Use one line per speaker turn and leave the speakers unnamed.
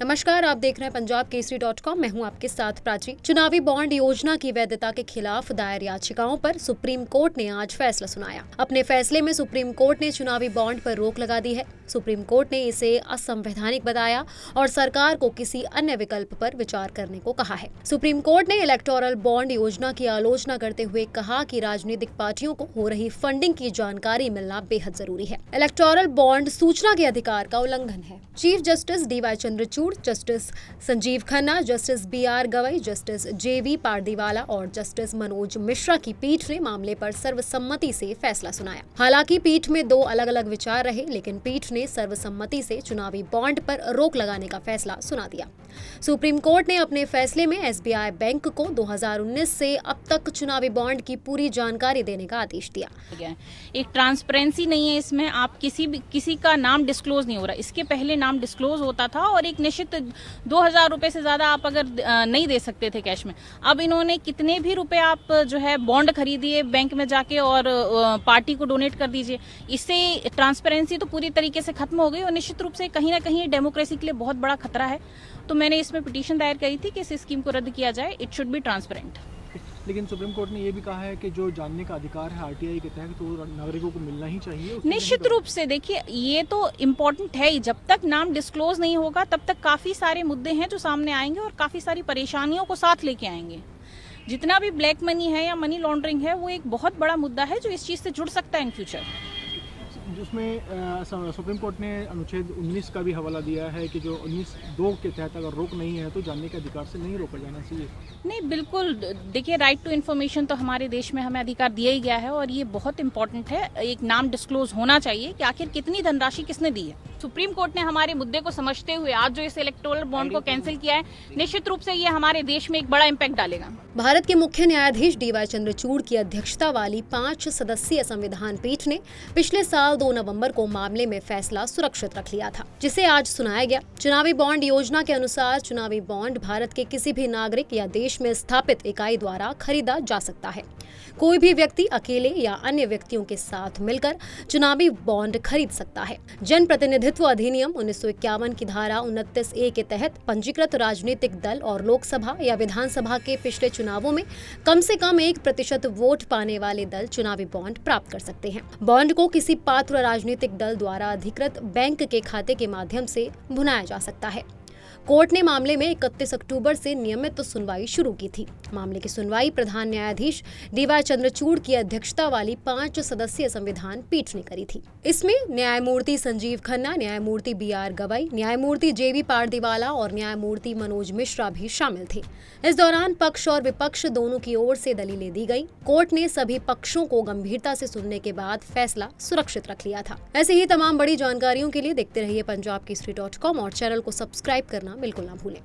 नमस्कार, आप देख रहे हैं punjabkesari.com। मैं हूं आपके साथ प्राची। चुनावी बॉन्ड योजना की वैधता के खिलाफ दायर याचिकाओं पर सुप्रीम कोर्ट ने आज फैसला सुनाया। अपने फैसले में सुप्रीम कोर्ट ने चुनावी बॉन्ड पर रोक लगा दी है। सुप्रीम कोर्ट ने इसे असंवैधानिक बताया और सरकार को किसी अन्य विकल्प पर विचार करने को कहा है। सुप्रीम कोर्ट ने इलेक्टोरल बॉन्ड योजना की आलोचना करते हुए कहा कि राजनीतिक पार्टियों को हो रही फंडिंग की जानकारी मिलना बेहद जरूरी है। इलेक्टोरल बॉन्ड सूचना के अधिकार का उल्लंघन है। Chief justice DY Chandrachud, justice Sanjeev Khanna, justice BR Gavai, justice JV Pardiwala और जस्टिस मनोज मिश्रा की पीठ ने मामले पर सर्वसम्मति से फैसला सुनाया। हालांकि पीठ में दो अलग अलग विचार रहे, लेकिन पीठ ने सर्वसम्मति से चुनावी बॉन्ड पर रोक लगाने का फैसला सुना दिया। सुप्रीम कोर्ट ने अपने फैसले में SBI बैंक को 2019 से अब तक चुनावी बॉन्ड की पूरी जानकारी देने का आदेश दिया।
एक ट्रांसपेरेंसी नहीं है इसमें, आप किसी का नाम डिस्क्लोज नहीं हो रहा। इसके पहले नाम डिस्क्लोज होता था और एक निश्चित 2000 रुपए से ज्यादा आप अगर नहीं दे सकते थे कैश में। अब इन्होंने कितने भी रुपए आप जो है बॉन्ड खरीदिए बैंक में जाके और पार्टी को डोनेट कर दीजिए। इससे ट्रांसपेरेंसी तो पूरी तरीके से खत्म हो गई और निश्चित रूप से कहीं ना कहीं डेमोक्रेसी के लिए बहुत बड़ा खतरा है। तो मैंने इसमें पिटीशन दायर करी थी कि इस स्कीम को रद्द किया जाए। It should be transparent.
लेकिन सुप्रीम कोर्ट ने ये भी कहा है कि जो जानने का अधिकार है RTI के तहत तो नागरिकों को मिलना ही चाहिए।
निश्चित रूप से देखिए, ये तो इम्पोर्टेंट है ही। जब तक नाम डिस्क्लोज नहीं होगा तब तक काफी सारे मुद्दे हैं जो सामने आएंगे और काफी सारी परेशानियों को साथ लेके आएंगे। जितना भी ब्लैक मनी है या मनी लॉन्ड्रिंग है, वो एक बहुत बड़ा मुद्दा है जो इस चीज से जुड़ सकता है इन फ्यूचर।
जिसमें सुप्रीम कोर्ट ने अनुच्छेद 19 का भी हवाला दिया है कि जो 19(2) के तहत अगर रोक नहीं है तो जानने के अधिकार से नहीं रोका जाना चाहिए।
नहीं, बिल्कुल। देखिए, राइट टू इन्फॉर्मेशन तो हमारे देश में हमें अधिकार दिया ही गया है और ये बहुत इंपॉर्टेंट है। एक नाम डिस्क्लोज होना चाहिए कि आखिर कितनी धनराशि किसने दी है। सुप्रीम कोर्ट ने हमारे मुद्दे को समझते हुए आज जो इस इलेक्टोरल बॉन्ड को कैंसिल किया है, निश्चित रूप से ये हमारे देश में एक बड़ा इम्पैक्ट डालेगा।
भारत के मुख्य न्यायाधीश DY चंद्रचूड़ की अध्यक्षता वाली 5 सदस्यीय संविधान पीठ ने पिछले साल 2 नवंबर को मामले में फैसला सुरक्षित रख लिया था, जिसे आज सुनाया गया। चुनावी बॉन्ड योजना के अनुसार चुनावी बॉन्ड भारत के किसी भी नागरिक या देश में स्थापित इकाई द्वारा खरीदा जा सकता है। कोई भी व्यक्ति अकेले या अन्य व्यक्तियों के साथ मिलकर चुनावी बॉन्ड खरीद सकता है। जन प्रतिनिधित्व अधिनियम 1951 की धारा 29A के तहत पंजीकृत राजनीतिक दल और लोकसभा या विधानसभा के पिछले चुनावों में कम से कम 1% वोट पाने वाले दल चुनावी बॉन्ड प्राप्त कर सकते हैं। बॉन्ड को किसी पात्र राजनीतिक दल द्वारा अधिकृत बैंक के खाते के माध्यम से भुनाया जा सकता है। कोर्ट ने मामले में 31 अक्टूबर से नियमित सुनवाई शुरू की थी। मामले की सुनवाई प्रधान न्यायाधीश DY चंद्रचूड़ की अध्यक्षता वाली 5 सदस्यीय संविधान पीठ ने करी थी। इसमें न्यायमूर्ति संजीव खन्ना, न्यायमूर्ति BR गवई, न्यायमूर्ति JV पारदीवाला और न्यायमूर्ति मनोज मिश्रा भी शामिल थे। इस दौरान पक्ष और विपक्ष दोनों की ओर से दलीलें दी गई। कोर्ट ने सभी पक्षों को गंभीरता से सुनने के बाद फैसला सुरक्षित रख लिया था। ऐसे ही तमाम बड़ी जानकारियों के लिए देखते रहिए punjabkesari.com और चैनल को सब्सक्राइब करना बिल्कुल ना भूलें।